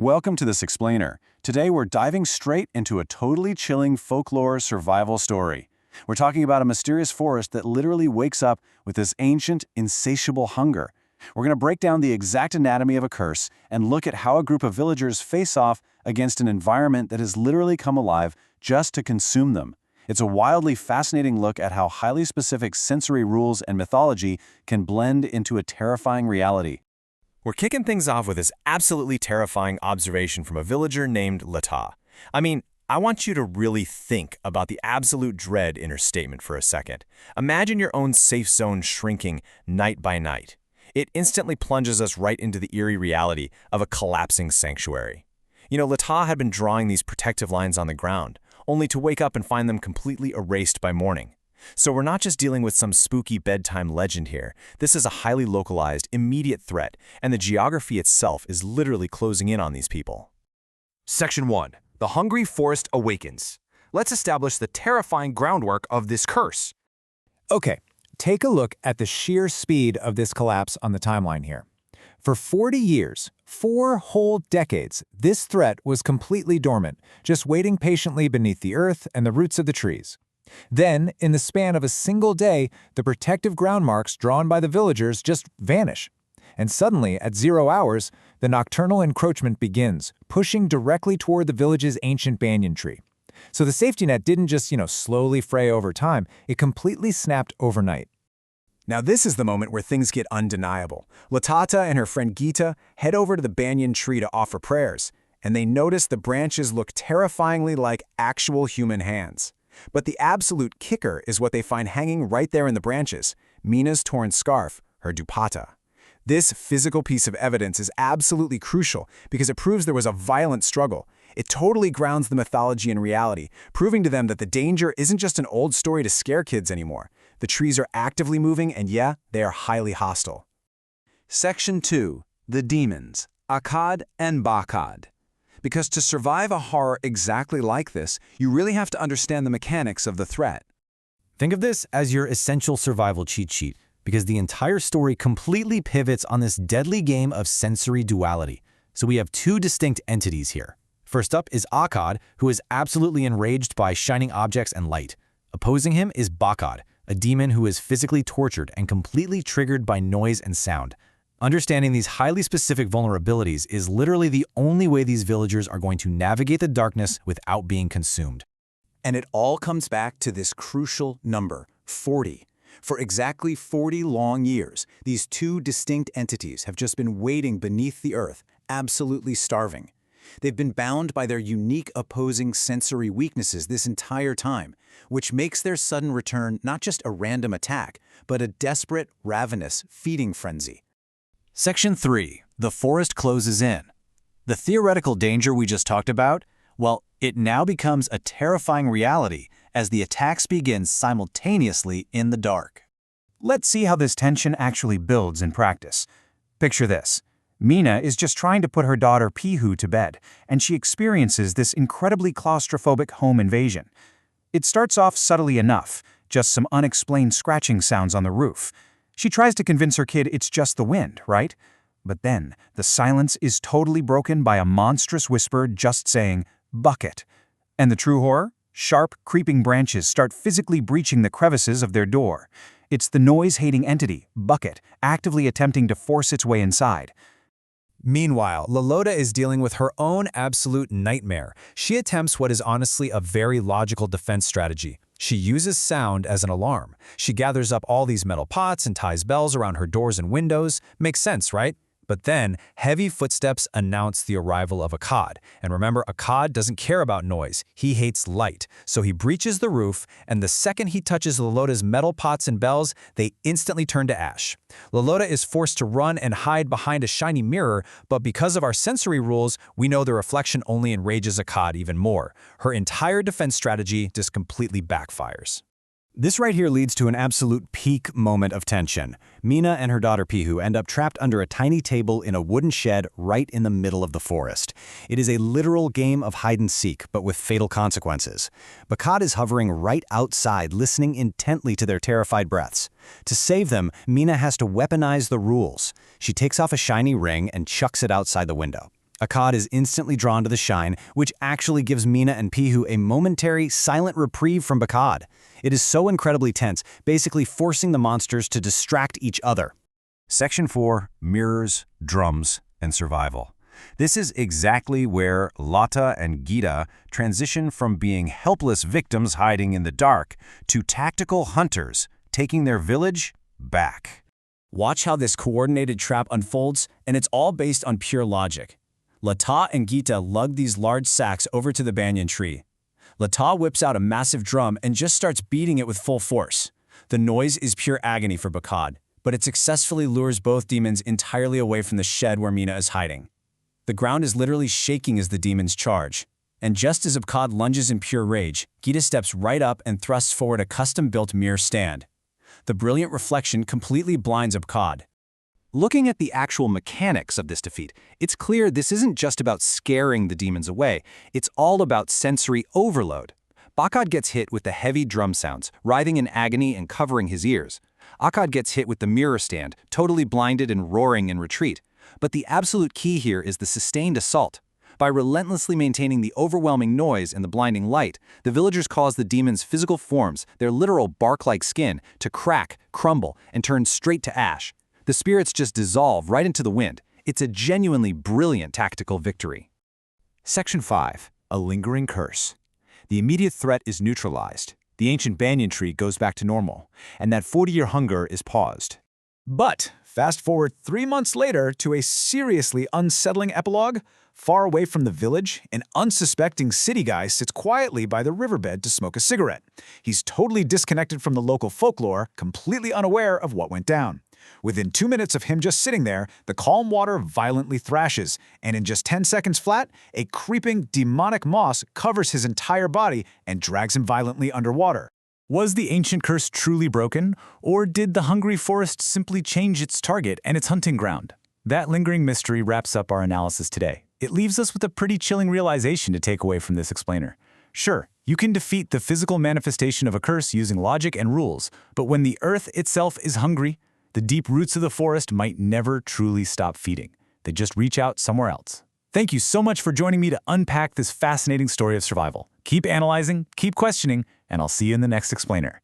Welcome to this explainer. Today we're diving straight into a totally chilling folklore survival story. We're talking about a mysterious forest that literally wakes up with this ancient, insatiable hunger. We're going to break down the exact anatomy of a curse and look at how a group of villagers face off against an environment that has literally come alive just to consume them. It's a wildly fascinating look at how highly specific sensory rules and mythology can blend into a terrifying reality. We're kicking things off with this absolutely terrifying observation from a villager named Lata. I want you to really think about the absolute dread in her statement for a second. Imagine your own safe zone shrinking night by night. It instantly plunges us right into the eerie reality of a collapsing sanctuary. Lata had been drawing these protective lines on the ground, only to wake up and find them completely erased by morning. So we're not just dealing with some spooky bedtime legend here. This is a highly localized, immediate threat, and the geography itself is literally closing in on these people. Section 1. The Hungry Forest Awakens. Let's establish the terrifying groundwork of this curse. Okay, take a look at the sheer speed of this collapse on the timeline here. For 40 years, 4 whole decades, this threat was completely dormant, just waiting patiently beneath the earth and the roots of the trees. Then, in the span of a single day, the protective ground marks drawn by the villagers just vanish. And suddenly, at 0 hours, the nocturnal encroachment begins, pushing directly toward the village's ancient banyan tree. So the safety net didn't just, slowly fray over time, it completely snapped overnight. Now this is the moment where things get undeniable. Latata and her friend Gita head over to the banyan tree to offer prayers, and they notice the branches look terrifyingly like actual human hands. But the absolute kicker is what they find hanging right there in the branches, Mina's torn scarf, her dupatta. This physical piece of evidence is absolutely crucial because it proves there was a violent struggle. It totally grounds the mythology in reality, proving to them that the danger isn't just an old story to scare kids anymore. The trees are actively moving, and yeah, they are highly hostile. Section 2. The Demons, Akkad and Bakad. Because to survive a horror exactly like this, you really have to understand the mechanics of the threat. Think of this as your essential survival cheat sheet, because the entire story completely pivots on this deadly game of sensory duality. So we have 2 distinct entities here. First up is Akkad, who is absolutely enraged by shining objects and light. Opposing him is Bakad, a demon who is physically tortured and completely triggered by noise and sound. Understanding these highly specific vulnerabilities is literally the only way these villagers are going to navigate the darkness without being consumed. And it all comes back to this crucial number, 40. For exactly 40 long years, these 2 distinct entities have just been waiting beneath the earth, absolutely starving. They've been bound by their unique opposing sensory weaknesses this entire time, which makes their sudden return not just a random attack, but a desperate, ravenous feeding frenzy. Section 3. The forest closes in. The theoretical danger we just talked about, well, it now becomes a terrifying reality as the attacks begin simultaneously in the dark. Let's see how this tension actually builds in practice. Picture this. Mina is just trying to put her daughter Pihu to bed, and she experiences this incredibly claustrophobic home invasion. It starts off subtly enough, just some unexplained scratching sounds on the roof. She tries to convince her kid it's just the wind, right? But then, the silence is totally broken by a monstrous whisper just saying, "Bucket." And the true horror? Sharp, creeping branches start physically breaching the crevices of their door. It's the noise-hating entity, Bucket, actively attempting to force its way inside. Meanwhile, Lolota is dealing with her own absolute nightmare. She attempts what is honestly a very logical defense strategy. She uses sound as an alarm. She gathers up all these metal pots and ties bells around her doors and windows. Makes sense, right? But then, heavy footsteps announce the arrival of Akkad. And remember, Akkad doesn't care about noise. He hates light. So he breaches the roof, and the second he touches Lolota's metal pots and bells, they instantly turn to ash. Lolota is forced to run and hide behind a shiny mirror, but because of our sensory rules, we know the reflection only enrages Akkad even more. Her entire defense strategy just completely backfires. This right here leads to an absolute peak moment of tension. Mina and her daughter Pihu end up trapped under a tiny table in a wooden shed right in the middle of the forest. It is a literal game of hide-and-seek, but with fatal consequences. Bakad is hovering right outside, listening intently to their terrified breaths. To save them, Mina has to weaponize the rules. She takes off a shiny ring and chucks it outside the window. Akkad is instantly drawn to the shine, which actually gives Mina and Pihu a momentary, silent reprieve from Akkad. It is so incredibly tense, basically forcing the monsters to distract each other. Section 4, Mirrors, Drums, and Survival. This is exactly where Lata and Gita transition from being helpless victims hiding in the dark to tactical hunters, taking their village back. Watch how this coordinated trap unfolds, and it's all based on pure logic. Lata and Gita lug these large sacks over to the banyan tree. Lata whips out a massive drum and just starts beating it with full force. The noise is pure agony for Akkad, but it successfully lures both demons entirely away from the shed where Mina is hiding. The ground is literally shaking as the demons charge. And just as Akkad lunges in pure rage, Gita steps right up and thrusts forward a custom-built mirror stand. The brilliant reflection completely blinds Akkad. Looking at the actual mechanics of this defeat, it's clear this isn't just about scaring the demons away, it's all about sensory overload. Akkad gets hit with the heavy drum sounds, writhing in agony and covering his ears. Akkad gets hit with the mirror stand, totally blinded and roaring in retreat. But the absolute key here is the sustained assault. By relentlessly maintaining the overwhelming noise and the blinding light, the villagers cause the demons' physical forms, their literal bark-like skin, to crack, crumble, and turn straight to ash. The spirits just dissolve right into the wind. It's a genuinely brilliant tactical victory. Section 5, A Lingering Curse. The immediate threat is neutralized. The ancient banyan tree goes back to normal, and that 40-year hunger is paused. But fast forward 3 months later to a seriously unsettling epilogue. Far away from the village, an unsuspecting city guy sits quietly by the riverbed to smoke a cigarette. He's totally disconnected from the local folklore, completely unaware of what went down. Within 2 minutes of him just sitting there, the calm water violently thrashes, and in just 10 seconds flat, a creeping, demonic moss covers his entire body and drags him violently underwater. Was the ancient curse truly broken, or did the hungry forest simply change its target and its hunting ground? That lingering mystery wraps up our analysis today. It leaves us with a pretty chilling realization to take away from this explainer. Sure, you can defeat the physical manifestation of a curse using logic and rules, but when the earth itself is hungry, the deep roots of the forest might never truly stop feeding. They just reach out somewhere else. Thank you so much for joining me to unpack this fascinating story of survival. Keep analyzing, keep questioning, and I'll see you in the next explainer.